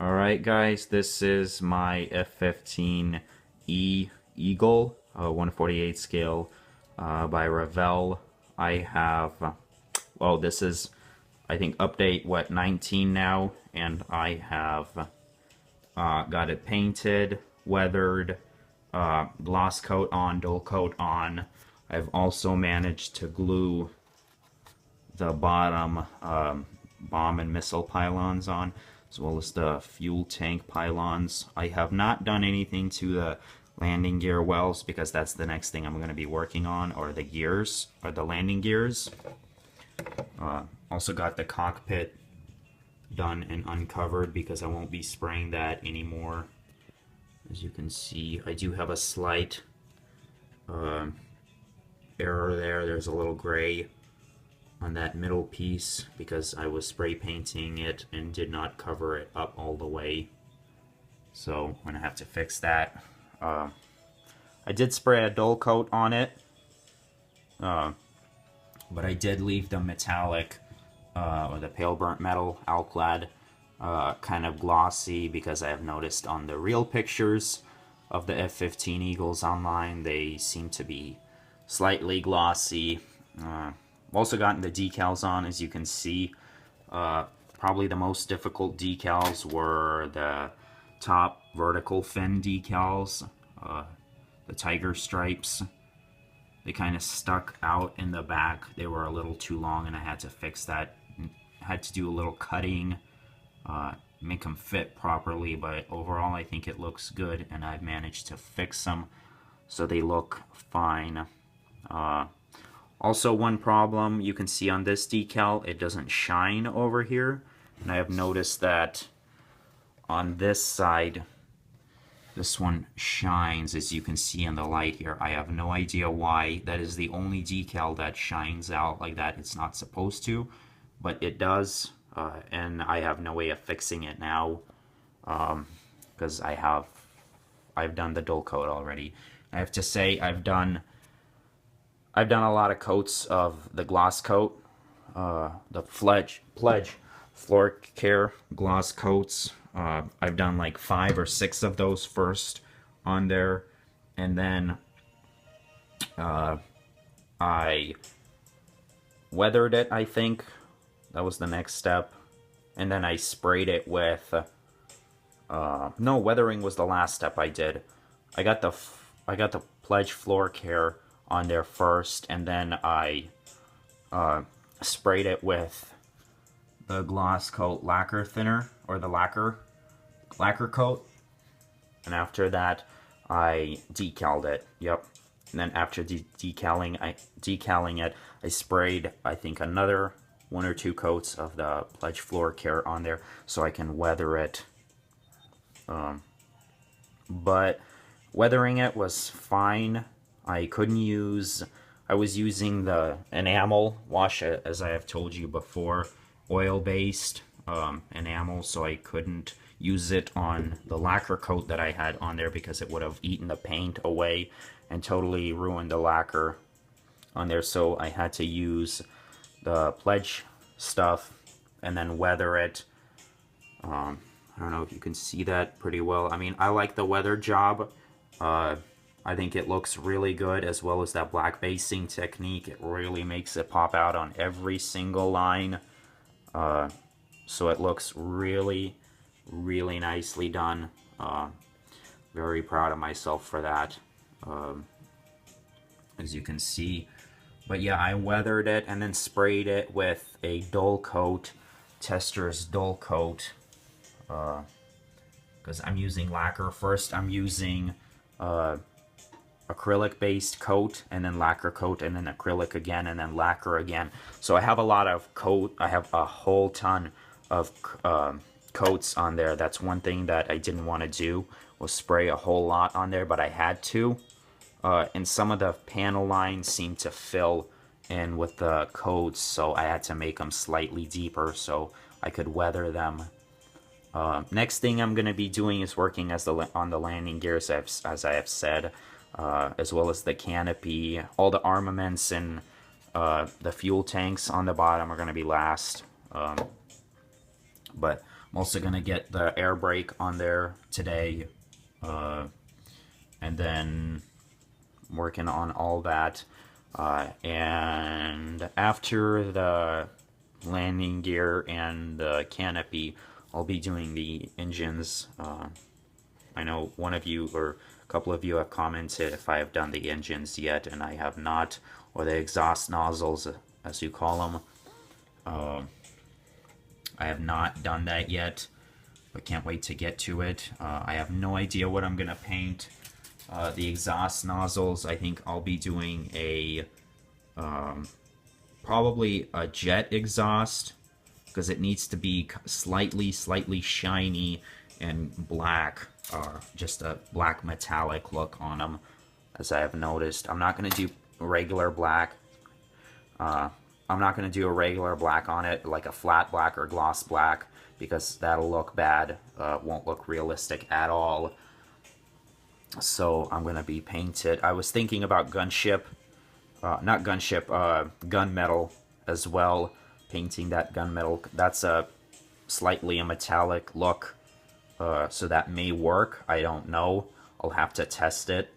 Alright guys, this is my F-15E Eagle, 148 scale by Revell. I have, well this is I think update 19 now, and I have got it painted, weathered, gloss coat on, dull coat on. I've also managed to glue the bottom bomb and missile pylons on, as well as the fuel tank pylons. I have not done anything to the landing gear wells because that's the next thing I'm going to be working on, or the gears, or the landing gears. Also got the cockpit done and uncovered because I won't be spraying that anymore. As you can see, I do have a slight error there. There's a little gray on that middle piece because I was spray painting it and did not cover it up all the way. So I'm going to have to fix that. I did spray a dull coat on it, but I did leave the metallic or the pale burnt metal alclad kind of glossy because I have noticed on the real pictures of the F-15 Eagles online, they seem to be slightly glossy. Also gotten the decals on, as you can see. Probably the most difficult decals were the top vertical fin decals, the tiger stripes. They kind of stuck out in the back. They were a little too long and I had to fix that. I had to do a little cutting, make them fit properly, but overall I think it looks good and I've managed to fix them so they look fine. Also, one problem you can see on this decal, it doesn't shine over here. And I have noticed that on this side, this one shines, as you can see in the light here. I have no idea why. That is the only decal that shines out like that. It's not supposed to, but it does. And I have no way of fixing it now because I've done the dull coat already. I have to say I've done a lot of coats of the gloss coat, the Pledge floor care gloss coats. I've done like 5 or 6 of those first on there, and then I weathered it, I think. That was the next step. And then I sprayed it with, no, weathering was the last step I did. I got the Pledge floor care on there first, and then I sprayed it with the gloss coat lacquer thinner, or the lacquer coat, and after that I decaled it. Yep. And then after decaling it, I sprayed, I think, another 1 or 2 coats of the Pledge floor care on there so I can weather it. But weathering it was fine. I was using the enamel wash, as I have told you before, oil-based enamel, so I couldn't use it on the lacquer coat that I had on there because it would have eaten the paint away and totally ruined the lacquer on there. So I had to use the Pledge stuff and then weather it. I don't know if you can see that pretty well. I mean, I like the weather job. I think it looks really good, as well as that black basing technique. It really makes it pop out on every single line. So it looks really, really nicely done. Very proud of myself for that, as you can see. But yeah, I weathered it and then sprayed it with a dull coat, Tester's dull coat, because I'm using lacquer first. I'm using acrylic based coat, and then lacquer coat, and then acrylic again, and then lacquer again. So I have a lot of coat. I have a whole ton of coats on there. That's one thing that I didn't want to do, was spray a whole lot on there, but I had to. And some of the panel lines seem to fill in with the coats, so I had to make them slightly deeper so I could weather them. Next thing I'm going to be doing is working on the landing gears, as I have said, as well as the canopy. All the armaments and the fuel tanks on the bottom are going to be last. But I'm also going to get the air brake on there today, and then working on all that. And after the landing gear and the canopy, I'll be doing the engines. I know one of you or a couple of you have commented if I have done the engines yet, and I have not, or the exhaust nozzles, as you call them. I have not done that yet, but can't wait to get to it. I have no idea what I'm going to paint. The exhaust nozzles, I think I'll be doing a probably a jet exhaust, because it needs to be slightly shiny and black, just a black metallic look on them, as I have noticed. I'm not going to do regular black. I'm not going to do a regular black on it, like a flat black or gloss black, because that'll look bad. Won't look realistic at all. So I'm going to be painted. I was thinking about gunmetal as well. Painting that gunmetal. That's a slightly a metallic look. So that may work. I don't know. I'll have to test it.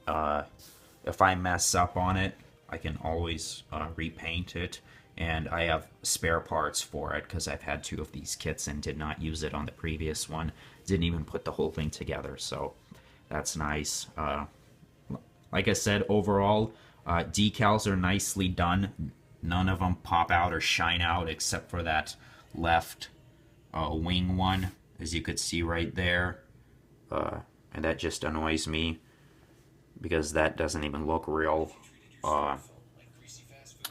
If I mess up on it, I can always repaint it. And I have spare parts for it, because I've had 2 of these kits and did not use it on the previous one. Didn't even put the whole thing together, so that's nice. Like I said, overall, decals are nicely done. None of them pop out or shine out except for that left wing one, as you could see right there. And that just annoys me, because that doesn't even look real.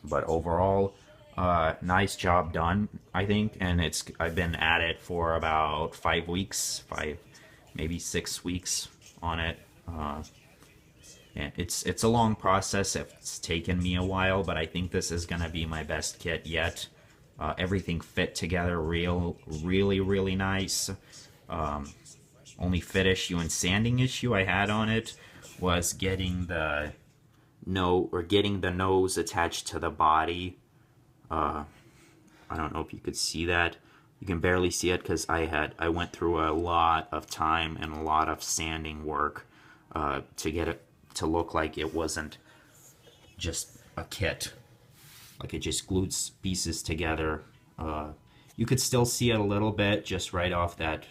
But overall, nice job done, I think. And I've been at it for about 5 weeks, maybe 6 weeks on it. And it's a long process. It's taken me a while, but I think this is gonna be my best kit yet. Everything fit together really nice. Only fit issue and sanding issue I had on it was getting the nose attached to the body. I don't know if you could see that. You can barely see it because I went through a lot of time and a lot of sanding work to get it to look like it wasn't just a kit, like it just glued pieces together. You could still see it a little bit just right off that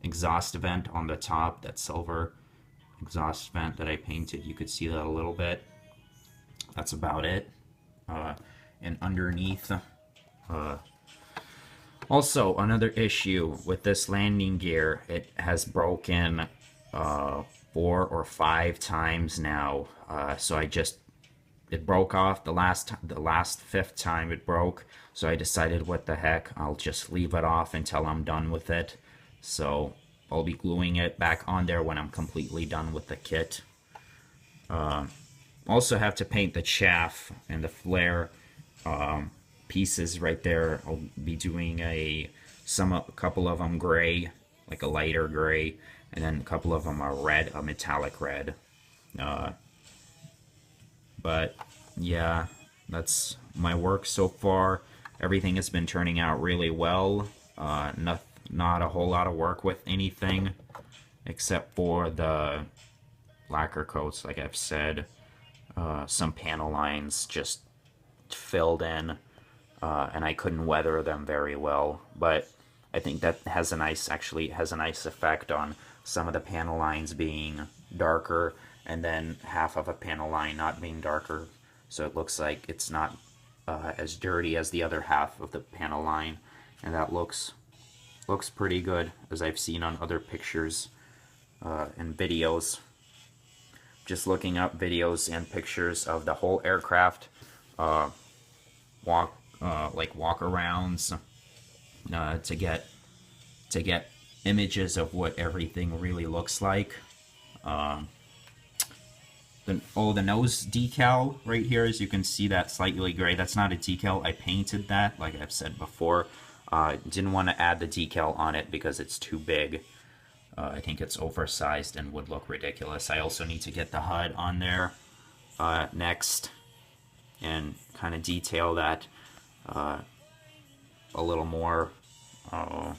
exhaust vent on the top, that silver exhaust vent that I painted. You could see that a little bit. That's about it. And underneath, also another issue with this landing gear, it has broken 4 or 5 times now. So it broke off the last 5th time it broke. So I decided, what the heck, I'll just leave it off until I'm done with it. So I'll be gluing it back on there when I'm completely done with the kit. Also have to paint the chaff and the flare pieces right there. I'll be doing a couple of them gray, like a lighter gray, and then a couple of them are red, a metallic red. But yeah, that's my work so far. Everything has been turning out really well. Not a whole lot of work with anything except for the lacquer coats, like I've said. Some panel lines just filled in, and I couldn't weather them very well, but I think that has a nice effect on some of the panel lines being darker, and then half of a panel line not being darker, so it looks like it's not as dirty as the other half of the panel line, and that looks pretty good, as I've seen on other pictures and videos. Just looking up videos and pictures of the whole aircraft, walk-arounds, to get images of what everything really looks like. The nose decal right here, as you can see, that slightly gray. That's not a decal. I painted that, like I've said before. Didn't want to add the decal on it because it's too big. I think it's oversized and would look ridiculous. I also need to get the HUD on there next and kind of detail that a little more But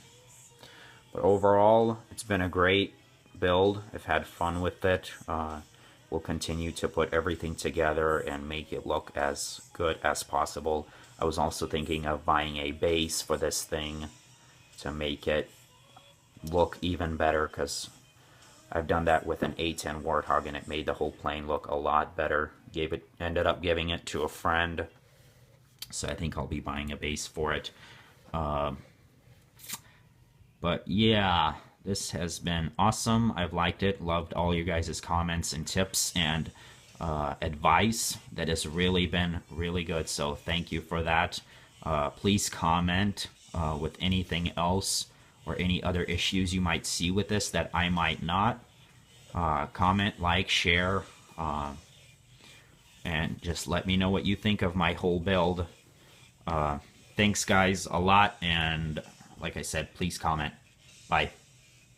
overall, it's been a great build. I've had fun with it. We'll continue to put everything together and make it look as good as possible. I was also thinking of buying a base for this thing to make it look even better, because I've done that with an A10 Warthog and it made the whole plane look a lot better. Ended up giving it to a friend, so I think I'll be buying a base for it. But yeah, this has been awesome. I've liked it. Loved all you guys' comments and tips and advice. That has really been really good. So thank you for that. Please comment with anything else or any other issues you might see with this that I might not. Comment, like, share, and just let me know what you think of my whole build. Thanks guys a lot, and like I said, please comment. Bye.